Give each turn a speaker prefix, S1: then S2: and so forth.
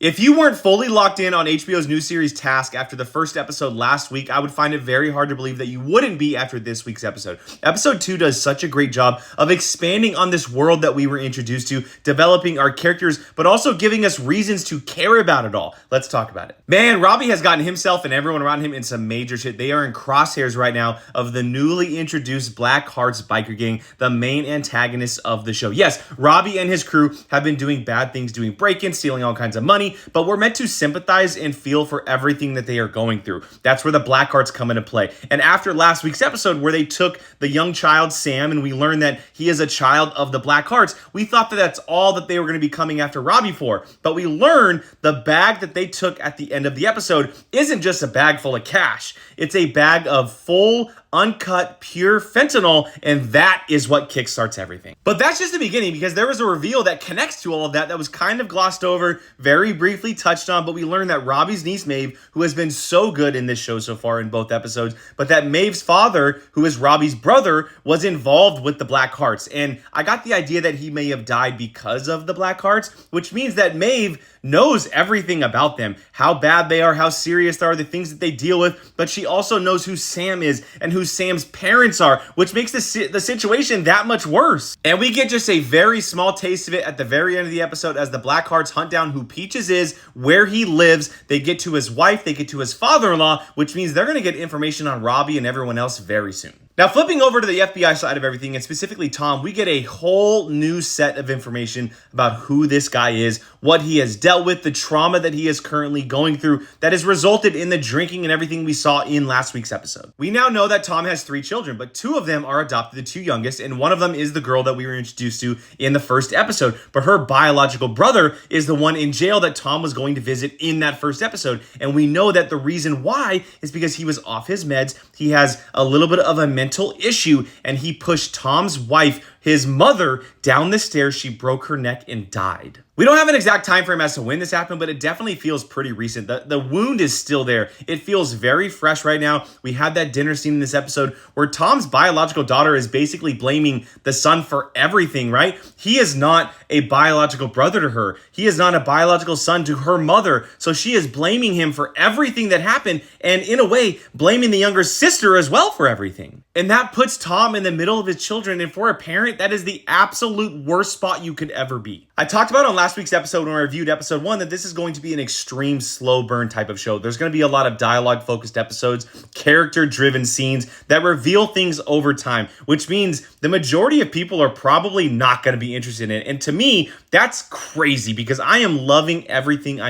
S1: If you weren't fully locked in on HBO's new series Task after the first episode last week, I would find it very hard to believe that you wouldn't be after this week's episode. Episode 2 does such a great job of expanding on this world that we were introduced to, developing our characters, but also giving us reasons to care about it all. Let's talk about it. Man, Robbie has gotten himself and everyone around him in some major shit. They are in crosshairs right now of the newly introduced Black Hearts biker gang, the main antagonists of the show. Yes, Robbie and his crew have been doing bad things, doing break-ins, stealing all kinds of money, but we're meant to sympathize and feel for everything that they are going through. That's where the Black Hearts come into play. And after last week's episode where they took the young child, Sam, and we learned that he is a child of the Black Hearts, we thought that that's all that they were going to be coming after Robbie for. But we learned the bag that they took at the end of the episode isn't just a bag full of cash. It's a bag of full, uncut, pure fentanyl, and that is what kickstarts everything. But that's just the beginning, because there was a reveal that connects to all of that was kind of glossed over, very briefly touched on, but we learned that Robbie's niece, Maeve, who has been so good in this show so far in both episodes, but that Maeve's father, who is Robbie's brother, was involved with the Black Hearts. And I got the idea that he may have died because of the Black Hearts, which means that Maeve knows everything about them, how bad they are, how serious they are, the things that they deal with, but she also knows who Sam is and who Sam's parents are, which makes the situation that much worse. And we get just a very small taste of it at the very end of the episode as the Black Hearts hunt down who Peaches is, where he lives, they get to his wife, they get to his father-in-law, which means they're going to get information on Robbie and everyone else very soon. Now, flipping over to the FBI side of everything, and specifically Tom, we get a whole new set of information about who this guy is, what he has dealt with, the trauma that he is currently going through that has resulted in the drinking and everything we saw in last week's episode. We now know that Tom has 3 children, but 2 of them are adopted, the 2 youngest, and one of them is the girl that we were introduced to in the first episode. But her biological brother is the one in jail that Tom was going to visit in that first episode. And we know that the reason why is because he was off his meds. He has a little bit of a mental issue, and he pushed Tom's wife, his mother, down the stairs. She broke her neck and died. We don't have an exact time frame as to when this happened, but it definitely feels pretty recent. The wound is still there. It feels very fresh right now. We had that dinner scene in this episode where Tom's biological daughter is basically blaming the son for everything, right? He is not a biological brother to her. He is not a biological son to her mother. So she is blaming him for everything that happened, and in a way, blaming the younger sister as well for everything. And that puts Tom in the middle of his children, and for a parent, that is the absolute worst spot you could ever be. I talked about on last week's episode when I reviewed episode 1 that this is going to be an extreme slow burn type of show. There's going to be a lot of dialogue focused episodes, character driven scenes that reveal things over time, which means the majority of people are probably not going to be interested in it. And to me, that's crazy because I am loving everything I